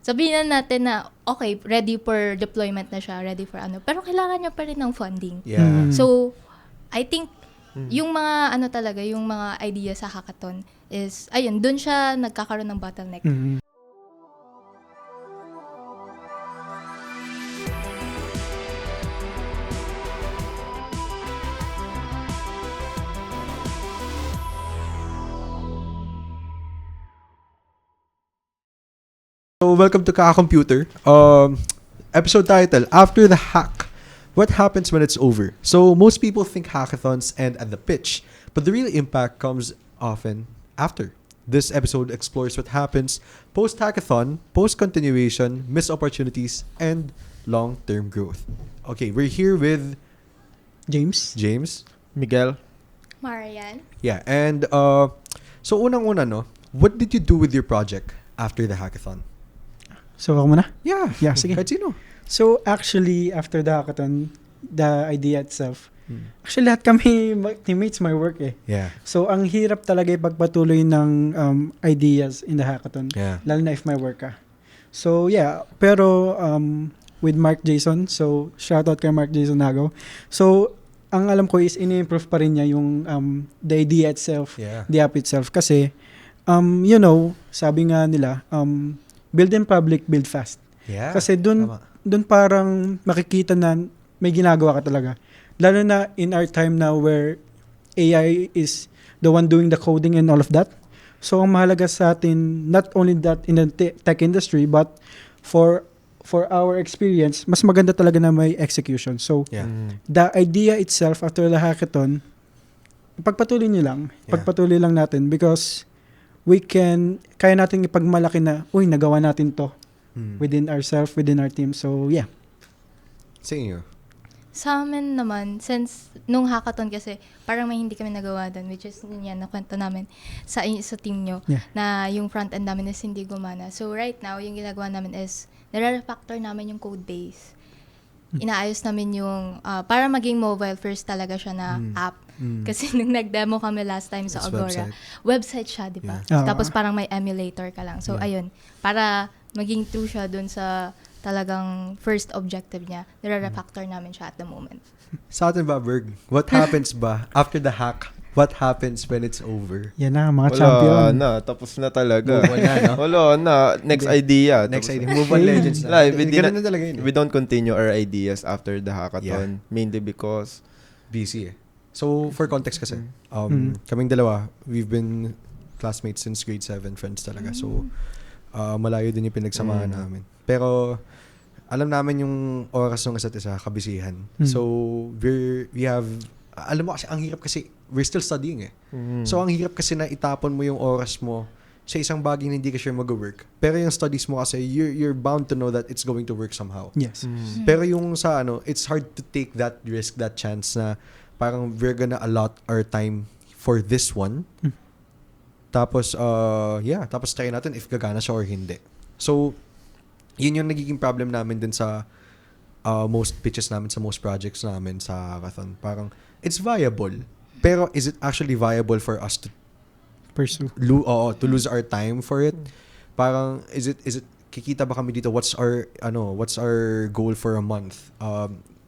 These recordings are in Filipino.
sabihin na natin na, okay, ready for deployment na siya, ready for ano. Pero kailangan niya pa rin ng funding. Yeah. So, I think, yung mga, talaga, yung mga idea sa hackathon is, ayun, dun siya nagkakaroon ng bottleneck. So, welcome to Computer. Episode title, After the Hack. What happens when it's over? So, most people think hackathons end at the pitch, but the real impact comes often after. This episode explores what happens post-hackathon, post-continuation, missed opportunities, and long-term growth. Okay, we're here with James, Miguel. Marian? yeah, and so unang-una, no, what did you do with your project after the hackathon? So, ako muna? Yeah, Sige. kahit sino. So, actually, after the hackathon, the idea itself, actually, lahat kami teammates my work eh. Yeah, So, ang hirap talaga ipagpatuloy ng ideas in the hackathon, yeah. lalo na if may work ka. So, yeah. Pero, with Mark Jason, so, shoutout kay Mark Jason Nagaw. So, ang alam ko is, ini-improve pa rin niya yung the idea itself, Yeah. the app itself. Kasi, sabi nga nila, build in public, build fast. Yeah. Kasi Tama. dun parang makikita na may ginagawa ka talaga. Lalo na in our time now where AI is the one doing the coding and all of that. So, ang mahalaga sa atin, not only that in the tech industry, but for our experience, mas maganda talaga na may execution. So, Yeah. the idea itself after the hackathon, pagpatuloy niyo lang. Yeah. Pagpatuloy lang natin because kaya natin ipagmalaki na, uy, nagawa natin to within ourselves, within our team. So, yeah. Sa inyo. Sa amin naman, since nung hackathon kasi, parang may hindi kami nagawa doon, which is yun yan, nakwento namin sa team nyo, Yeah. na yung front-end namin is hindi gumana. So right now, yung ginagawa namin is, nire-refactor namin yung code base. Inaayos namin yung, para maging mobile first talaga siya na app. Kasi nung nag-demo kami last time sa It's Agora, website siya, di ba? Yeah. Tapos parang may emulator ka lang. So Yeah. ayun, para maging true siya dun sa talagang first objective niya, nire-refactor namin siya at the moment. Sa atin ba, Berg? What happens ba after the hack? What happens when it's over? Yan na, mga Wala champion. na, tapos na talaga. Move on na, no? Wala na, next idea. Next Tapos idea. na. Move on legends na. Like, Ganun na talaga yun. We don't continue our ideas after the hackathon, mainly because Busy eh. So, for context kasi, kaming dalawa, we've been classmates since grade 7, friends talaga. So, malayo din yung pinagsamahan namin. Pero, alam namin yung oras ng isa't isa, kabisihan. So, we have, alam mo kasi, ang hirap kasi, we're still studying eh. So, ang hirap kasi na itapon mo yung oras mo sa isang bagay na hindi ka sure mag-work. Pero yung studies mo kasi, you're bound to know that it's going to work somehow. Yes. Pero yung sa it's hard to take that risk, that chance na parang we're gonna allot our time for this one. Tapos, tapos try natin if gagana siya or hindi. So, yun yung nagiging problem namin din sa most pitches namin, sa most projects namin sa hackathon. Parang, it's viable. Pero, is it actually viable for us to Pursue. to lose our time for it? Parang, is it kikita ba kami dito? What's our goal for a month?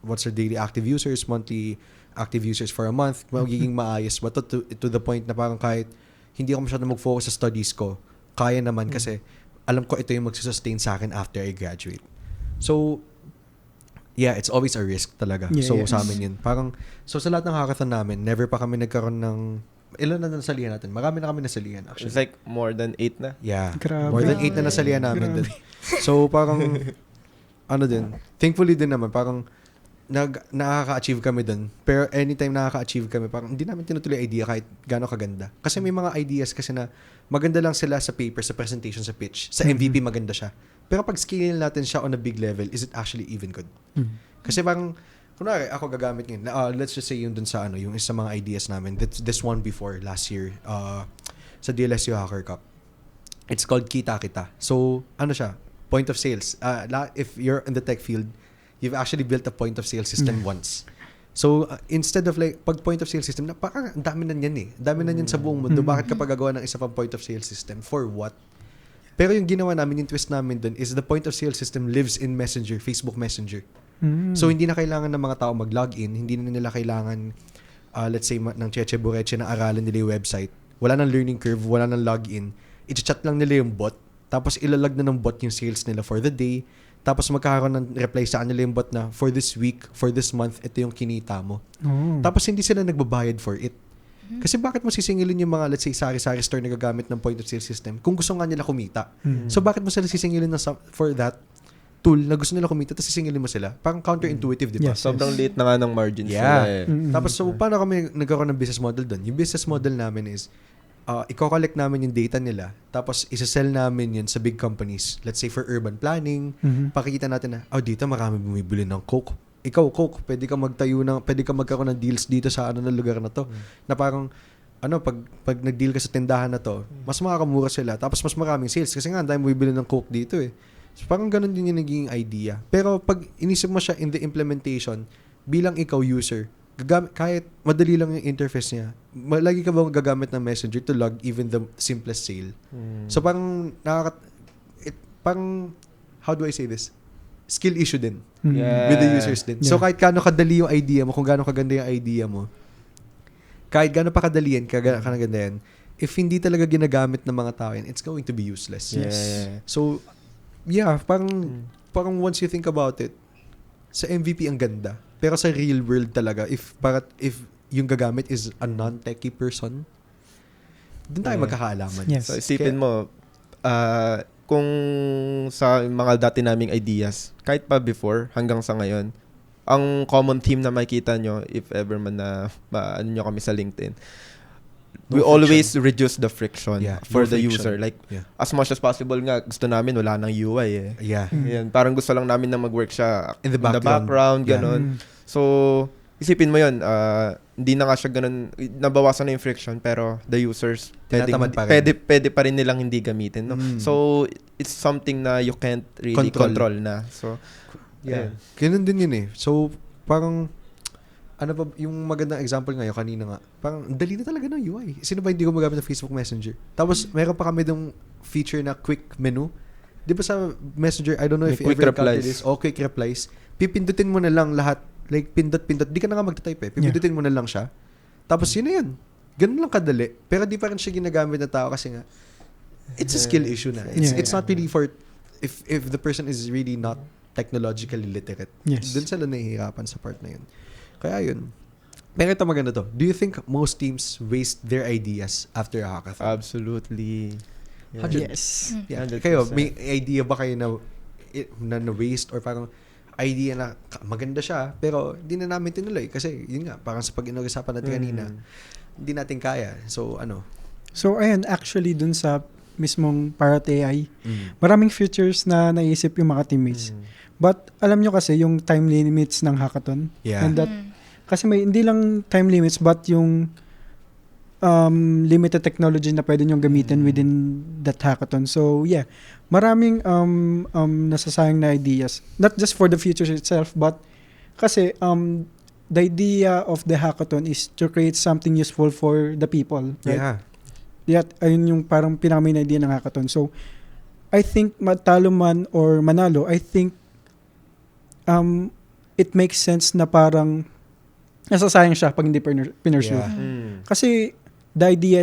What's our daily active users, monthly active users for a month? Magiging maayos ba to the point na parang kahit hindi ako masyado mag-focus sa studies ko, kaya naman kasi alam ko ito yung magsusustain sa akin after I graduate. So, yeah, it's always a risk talaga. Yeah, so, yes. sa amin yun. Parang, so sa lahat ng hackathon namin, never pa kami nagkaroon ng, ilan na nasalihan natin? Marami na kami nasalihan actually. it's like more than 8 na. Yeah. Grabe. More than 8 na nasalihan namin din. So, parang, thankfully din naman, parang, nakaka-achieve kami dun. Pero anytime nakaka-achieve kami, parang hindi namin tinutuloy idea kahit gaano kaganda. Kasi may mga ideas kasi na maganda lang sila sa paper, sa presentation, sa pitch. Sa MVP maganda siya. Pero pag scale natin siya on a big level, is it actually even good? Kasi parang, kunwari, ako gagamit ngayon. Let's just say yung dun sa yung isa mga ideas namin. This one before, last year, sa DLSU Hacker Cup. It's called Kita Kita. So, siya? Point of sales. If you're in the tech field, you've actually built a point of sale system once. So, instead of like, pag point of sale system, parang ang dami na yan eh. Dami na yan sa buong mundo. Bakit ka pa gagawa ng isa pang point of sale system? For what? Pero yung ginawa namin, yung twist namin dun is the point of sale system lives in Messenger, Facebook Messenger. So, hindi na kailangan ng mga tao mag-login. Hindi na nila kailangan, let's say, ng Cheche Bureche na aralan nila yung website. Wala nang learning curve, wala nang login. I-chat lang nila yung bot. Tapos, ilalag na ng bot yung sales nila for the day. Tapos, magkakaroon ng reply sa kanila yung bot na for this week, for this month, ito yung kinita mo. Tapos, hindi sila nagbabayad for it. Kasi bakit mo sisingilin yung mga, let's say, sari-sari store na gagamit ng point of sale system kung gusto nga nila kumita? So, bakit mo sila sisingilin for that tool na gusto nila kumita tapos sisingilin mo sila? Parang counterintuitive, di ba? Yes. Sobrang liit na nga ng margins Yeah. nila eh. Tapos, so, paano kami nagkaroon ng business model doon? Yung business model namin is, i-collect namin yung data nila, tapos isa-sell namin yun sa big companies. Let's say, for urban planning, pakikita natin na, dito marami bumibili ng Coke. Ikaw, Coke, pwede ka magkaroon ng deals dito sa na lugar na to. Na parang, pag nag-deal ka sa tindahan na to, mas makakamura sila, tapos mas maraming sales. Kasi nga, dahil bumibili ng Coke dito eh. So, parang ganun din yung naging idea. Pero pag inisip mo siya in the implementation, bilang ikaw user, kahit madali lang yung interface niya, lagi ka ba gagamit ng Messenger to log even the simplest sale? So parang, parang, how do I say this? Skill issue din. Yeah. With the users din. So kahit gaano kadali yung idea mo, kung gaano kaganda yung idea mo, kahit gaano pa kadali yan, kaganda yan, if hindi talaga ginagamit ng mga tao yan, it's going to be useless. Yeah. So, yeah, parang once you think about it, sa MVP ang ganda. Pero sa real world talaga, if yung gagamit is a non-techie person, doon tayo magkakaalaman. Yes. So, isipin mo, kung sa mga dati naming ideas, kahit pa before, hanggang sa ngayon, ang common theme na makikita nyo, if ever man na ano nyo kami sa LinkedIn, we always reduce the friction for the user. Like, as much as possible nga, gusto namin wala nang UI eh. Yeah. Yan, parang gusto lang namin na mag-work siya In the background. ganun. So, isipin mo yun, hindi na nga siya ganun, nabawasan na yung friction, pero the users, pwede pa rin nilang hindi gamitin. No? So, it's something na you can't really control na. So, yeah. Ganun din yun eh. So, parang, yung magandang example ngayon, kanina nga, parang, dali na talaga ng UI. Sino ba hindi ko magamit ng Facebook Messenger? Tapos, meron pa kami dong feature na quick menu. Di ba sa Messenger, I don't know if you ever encountered this, quick replies. Pipindutin mo na lang lahat. Like, pindot. Di ka na nga magta-type eh. Pipindutin mo na lang siya. Tapos, yun na yun. Ganun lang kadali. Pero di pa rin siya ginagamit ng tao kasi nga, it's a skill issue na. It's not really for, if the person is really not technologically literate. Yes. Doon sila nahihirapan sa part na yun. Kaya yun. Pero ito maganda to. Do you think most teams waste their ideas after a hackathon? absolutely. Yeah. Yes. Yeah. 100%. Kayo, may idea ba kayo na waste or parang idea na maganda siya pero hindi na namin tinuloy kasi yun nga, parang sa pag-inuusapan natin kanina, hindi natin kaya. So, So, ayun, actually, dun sa mismong Parrot AI, maraming features na naisip yung mga teammates. But, alam nyo kasi, yung time limits ng hackathon. Yeah. And that, kasi may, hindi lang time limits, but yung limited technology na pwede nyong gamitin within that hackathon. So, yeah, maraming nasasayang na ideas. Not just for the features itself, but kasi the idea of the hackathon is to create something useful for the people. Right? yeah. Ayun yung parang pinaka-main idea ng hackathon. So, I think matalo man or manalo, I think it makes sense na parang nasasayang siya pag hindi pinursue. Kasi the idea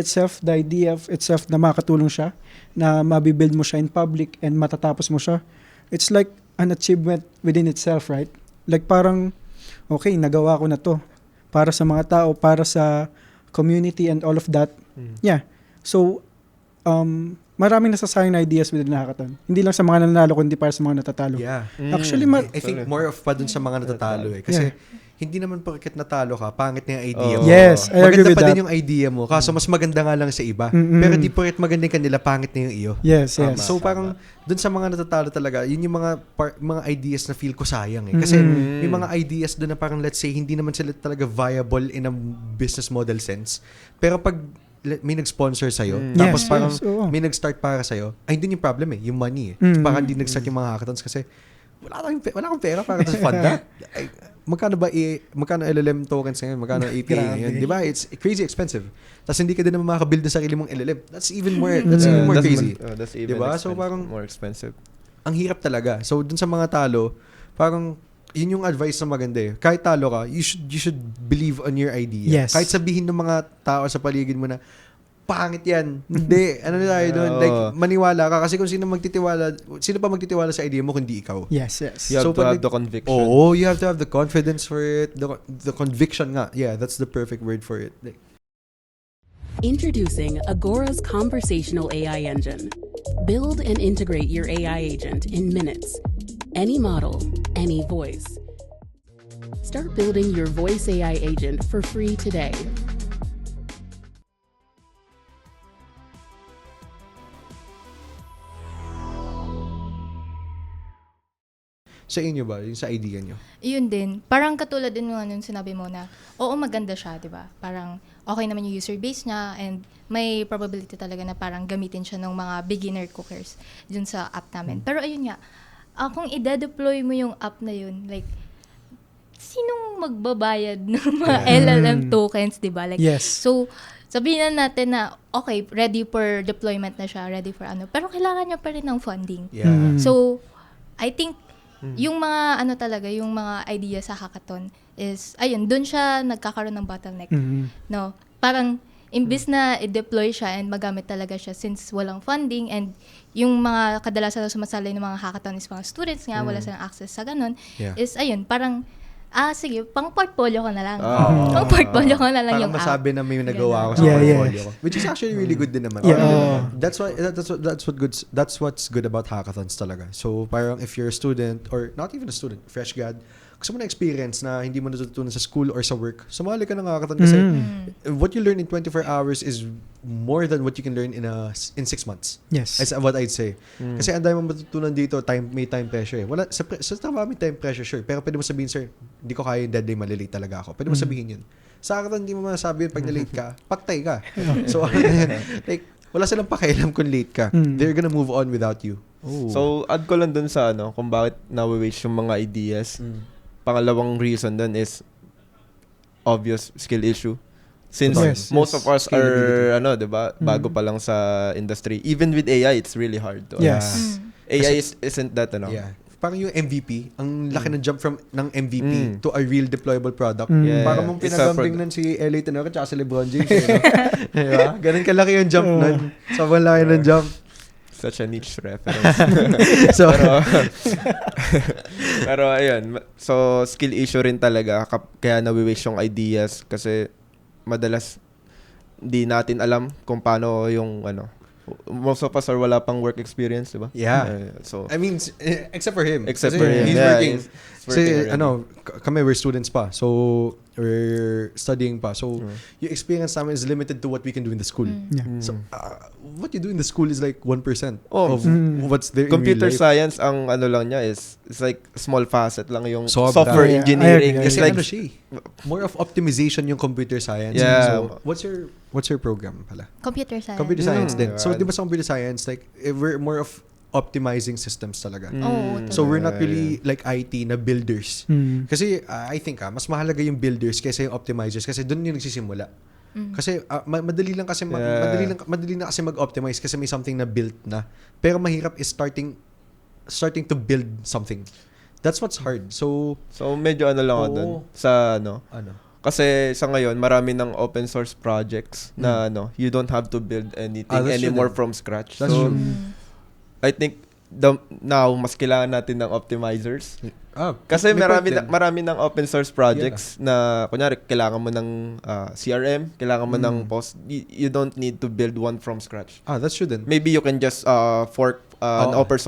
of itself na makatulong siya, na mabibuild mo siya in public and matatapos mo siya, it's like an achievement within itself, right? Like parang, okay, nagawa ko na to. Para sa mga tao, para sa community and all of that. Yeah. So, maraming nasasayang na ideas within the hackathon. Hindi lang sa mga nanalo, kundi para sa mga natatalo. Yeah. Actually, I think more of pa dun sa mga natatalo eh. Kasi, hindi naman porket natalo ka, pangit na yung idea mo. Yes, I agree maganda with pa that. din yung idea mo, kaso mas maganda nga lang sa iba. Pero di porket maganda yung kanila, pangit na yung iyo. Yes. So parang dun sa mga natatalo talaga, yun yung mga ideas na feel ko sayang eh. Kasi may mga ideas dun na parang let's say hindi naman sila talaga viable in a business model sense. Pero pag may nag-sponsor sa'yo, tapos parang may nag-start para sa'yo, ay hindi yung problem eh, yung money eh. Parang hindi nag-start yung mga hackathons kasi wala akong pera para to fund that. Ay, magkano LLM tokens ngayon? Magkano API Grabe. ngayon? Di ba? It's crazy expensive. Tapos hindi ka din naman makabuild ng sarili mong LLM. That's even more crazy. That's even Diba? So, parang- more expensive. Ang hirap talaga. So, dun sa mga talo, parang yun yung advice na maganda eh. Kahit talo ka, you should believe on your idea. Yes. Kahit sabihin ng mga tao sa paligid mo na, pangit yan. Hindi. Ano na tayo doon? Like, maniwala ka. Kasi kung sino pa magtitiwala sa idea mo kundi ikaw. Yes. You have So, to pag- have the conviction. Oo, you have to have the confidence for it. The conviction nga. Yeah, that's the perfect word for it. Like, Introducing Agora's conversational AI engine. Build and integrate your AI agent in minutes. Any model, any voice. Start building your voice AI agent for free today. sa inyo ba? Yung sa idea nyo? Yun din. Parang katulad din yung sinabi mo na, oo, maganda siya, di ba? Parang okay naman yung user base niya and may probability talaga na parang gamitin siya ng mga beginner cookers dun sa app namin. Pero ayun nga, kung i-deploy mo yung app na yun, like, sinong magbabayad ng mga LLM tokens, di ba? Like, Yes. So, sabihin na natin na, okay, ready for deployment na siya, ready for ano, pero kailangan niya pa rin ng funding. Yeah. So, I think, yung mga, talaga, yung mga idea sa hackathon is, ayun, dun siya nagkakaroon ng bottleneck. No? Parang, imbis na i-deploy siya and magamit talaga siya since walang funding and yung mga kadalasan na sumasali ng mga hackathon is mga students nga, wala silang access sa ganun, Yeah. is, ayun, parang, sige, pang-portfolio ko na lang. Pang-portfolio ko na lang Parang yung app. masabi na may nagawa ako sa Yeah, portfolio yeah. ko. Which is actually really good din naman. Yeah. That's what's good about hackathons talaga. So parang if you're a student or not even a student, fresh grad, gusto mo na experience na hindi mo natutunan sa school or sa work, sumali ka ng hackathon kasi what you learn in 24 hours is more than what you can learn in 6 months. Yes. That's what I'd say. Kasi ang dami mo matutunan dito, may time pressure eh. Wala, sa trabaho may time pressure, sure. Pero pwede mo sabihin, sir, hindi ko kaya yung deadline, malilate talaga ako. Pwede mo sabihin yun. Sa hackathon, hindi mo masabi yun pag na-late ka, paktay ka. So, like, wala silang pakialam kung late ka. They're gonna move on without you. So, add ko lang dun sa kung bakit na-waste yung mga ideas. Pangalawang reason dun is obvious skill issue. Since Yes, most yes. of us are, diba, bago pa lang sa industry. Even with AI, it's really hard to. Yes. AI isn't that, Yeah. Parang yung MVP, ang laki ng jump ng MVP to a real deployable product. Yeah. Parang mong It's a pinagambing nun si LA Tenor at si LeBron James. Diba? Ganun kalaki yung jump nun. Sobrang laki ng jump. Such a niche reference. So, Pero ayun, so skill issue rin talaga kaya nawi-waste yung ideas kasi madalas di natin alam kung paano yung most of us are wala pang work experience, di ba? Yeah. So I mean, except for him. except Kasi for him, he's yeah, working. he's working Kasi, already. kami, we're students pa. So, we're studying pa. So, yung experience namin is limited to what we can do in the school. Yeah. So, what you do in the school is like 1% Oh. of what's there Computer in real life. science, ang lang niya is it's like small facet lang yung Sobra. software Yeah, engineering. I agree. It's Kasi like siya eh. More of optimization yung computer science. Yeah. So, what's your program pala? Computer science. Computer science din. Yeah. So, di ba sa computer science, like, we're more of optimizing systems talaga. Oo, So, we're not Yeah, really like IT na builders. Kasi, I think, mas mahalaga yung builders kaysa yung optimizers kasi doon yung nagsisimula. Kasi, madali lang kasi, madali na kasi mag-optimize kasi may something na built na. Pero mahirap is starting to build something. That's what's hard. So, medyo lang ako dun sa ano? Kasi sa ngayon, marami ng open source projects na you don't have to build anything That's true anymore din. from scratch. That's So, true. I think now, mas kailangan natin ng optimizers. Kasi may marami point din. marami ng open source projects na, kunyari, kailangan mo ng CRM, kailangan mo ng post. You don't need to build one from scratch. That's true din. Maybe you can just fork an open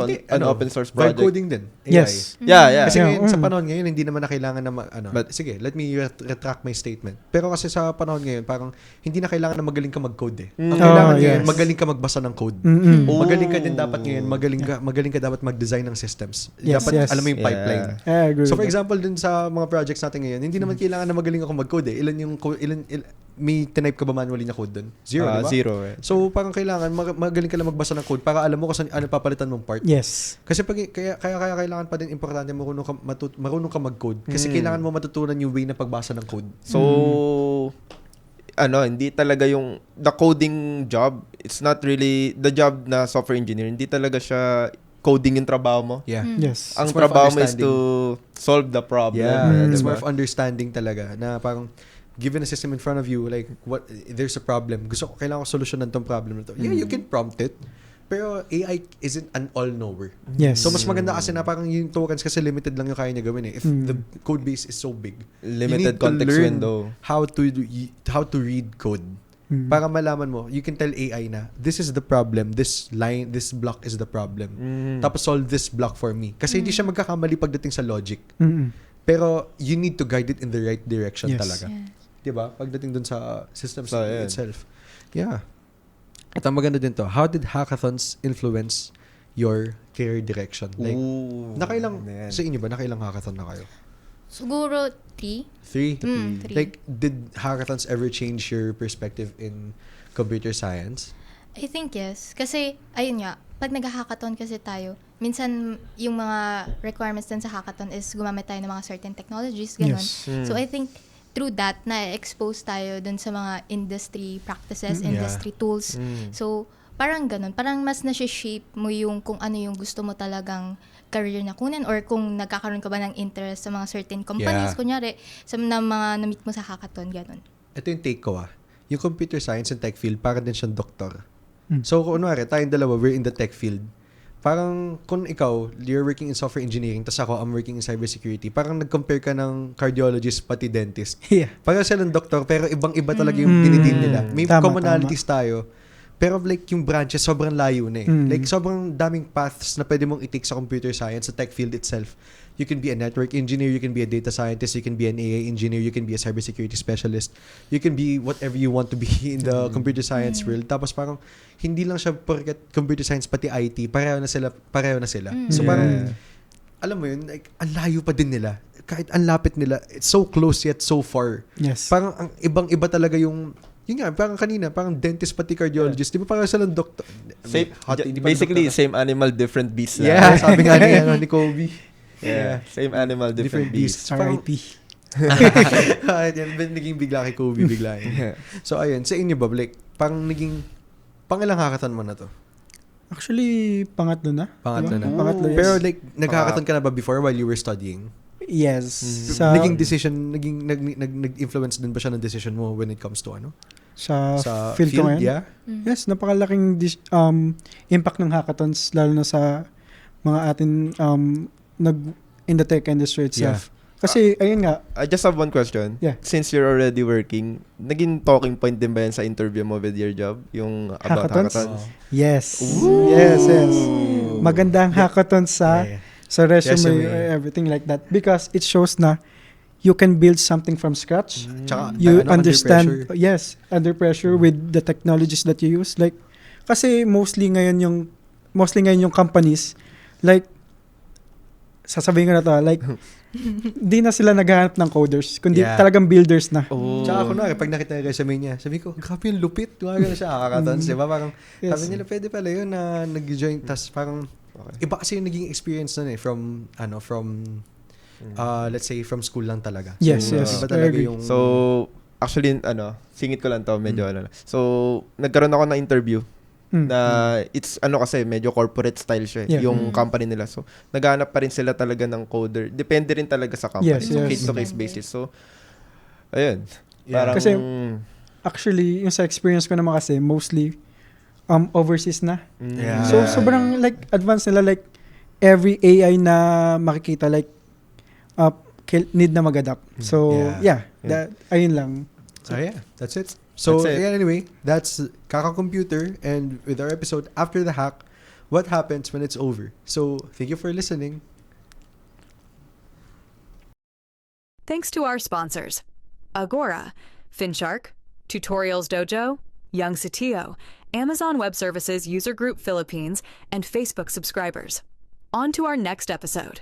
source Vibe project. coding din. Yes. Yeah. Kasi Yeah, ngayon, sa panahon ngayon, hindi naman na kailangan na But- sige, let me retract my statement. Pero kasi sa panahon ngayon, parang hindi na kailangan na magaling ka mag-code eh. Ang kailangan ngayon, yes. magaling ka magbasa ng code. Oh. Magaling ka din dapat ngayon, magaling ka dapat mag-design ng systems. Yes, Dapat yes. alam mo yung Yeah. pipeline. I agree So for with that. example, dun sa mga projects natin ngayon, hindi naman kailangan na magaling ako mag-code eh. may tinype ka ba manually na code doon? Zero, di ba? Zero. So, parang kailangan magaling ka lang magbasa ng code para alam mo kung ano papalitan mong part. Yes. Kasi kaya kailangan pa din importante marunong ka mag-code. Kasi kailangan mo matutunan yung way na pagbasa ng code. So, hindi talaga yung the coding job, it's not really the job na software engineer, hindi talaga siya coding yung trabaho mo. Yeah. Yes. Ang It's more of trabaho mo is understanding. to solve the problem. Yeah, it's diba? more of understanding talaga na parang given a system in front of you, like there's a problem. Kailangan ko solusyonan tong problem na to. Yeah, you can prompt it. Pero AI isn't an all-knower. Yes. So, mas maganda kasi na parang yung tokens kasi limited lang yung kaya niya gawin eh. If the code base is so big, Limited you need to context learn window. how to read code. Para malaman mo, you can tell AI na, this is the problem, this block is the problem. Tapos solve this block for me. Kasi hindi siya magkakamali pagdating sa logic. Pero you need to guide it in the right direction Yes. talaga. Diba? Pagdating dun sa systems So, yeah. itself. Yeah. At ang maganda din to, how did hackathons influence your career direction? Like, nakailang, sa inyo ba, nakailang hackathon na kayo? Siguro 3. 3? 3. Like, did hackathons ever change your perspective in computer science? I think yes. Kasi, ayun nga, pag nag-hackathon kasi tayo, minsan yung mga requirements din sa hackathon is gumamit tayo ng mga certain technologies, ganun. Yes. So, I think through that, na-expose tayo dun sa mga industry practices, Yeah. industry tools. So, parang ganun. Parang mas na-shape mo yung kung ano yung gusto mo talagang career na kunin or kung nagkakaroon ka ba ng interest sa mga certain companies, Yeah. kunyari, sa mga na-meet mo sa hackathon, ganun. Ito yung take ko Yung computer science and tech field, para din siyang doktor. So, kunwari, tayong dalawa, we're in the tech field. Parang, kung ikaw, you're working in software engineering, tas ako, I'm working in cybersecurity, parang nag-compare ka ng cardiologist pati dentist. Yeah. Parang silang doktor, pero ibang-iba talaga yung dinidin nila. May Tama, commonalities tayo. Pero like yung branches, sobrang layo na eh. Like sobrang daming paths na pwede mong i-take sa computer science, sa tech field itself. You can be a network engineer, you can be a data scientist, you can be an AI engineer, you can be a cybersecurity specialist. You can be whatever you want to be in the computer science world. Tapos parang hindi lang siya porket computer science pati IT, pareho na sila. So parang alam mo yun, like ang layo pa din nila. Kahit ang lapit nila, it's so close yet so far. Yes. Parang ang ibang-iba talaga yung yun nga, parang kanina, parang dentist pati cardiologist. Di ba parang silang doktor? Basically, same animal, different beasts. Yeah, sabi nga ni Kobe. Yeah, same animal, different beasts. RIP. Naging bigla kay Kobe, bigla yun. So, ayun. Sa inyo ba, Blake? Parang naging, pangilang hackathon mo na to? Actually, pangatlo na. Pangatlo na. Pangatlo, yes. Pero like, nag-hackathon ka na ba before while you were studying? Yes. Nag-influence din ba siya ng decision mo when it comes to ano? Sa field ko ngayon? Yeah? Yes, napakalaking impact ng hackathons, lalo na sa mga atin in the tech industry itself. Kasi, ayun nga. I just have one question. Yeah. Since you're already working, naging talking point din ba yan sa interview mo with your job? Yung about hackathons? Yes. Ooh. Yes. Magandang hackathons sa resume, Resume. everything like that. Because it shows na you can build something from scratch. Tsaka, You under understand, pressure. under pressure with the technologies that you use. Like, kasi mostly ngayon yung companies, like, sasabihin ko na to, like, di na sila naghahanap ng coders, kundi talagang builders na. Tsaka kunwari, pag nakita yung resume niya, sabi ko, grabe yung lupit. Tumaga na siya, hackathons, di ba? Parang, sabi nila, pwede pala yun na nag-join. Tas parang, iba kasi yung naging experience nun from let's say, from school lang talaga. Yes. Iba talaga yung... So, actually, singit ko lang to, medyo So, nagkaroon ako ng interview na it's kasi medyo corporate style siya yung company nila. So naghahanap pa rin sila talaga ng coder. Depende rin talaga sa company. Yes, so yes. case to case basis. So ayun. Yeah. Parang Kasi actually yung sa experience ko naman kasi mostly overseas na. Yeah. So sobrang like advanced nila, like every AI na makikita like need na mag-adapt. So ayun lang. So yeah, that's it. So That's it. yeah, anyway, that's Kaka Computer, and with our episode After the Hack, what happens when it's over. So thank you for listening. Thanks to our sponsors, Agora, Finshark, Tutorials Dojo, Young Satio, Amazon Web Services User Group Philippines, and Facebook subscribers. On to our next episode.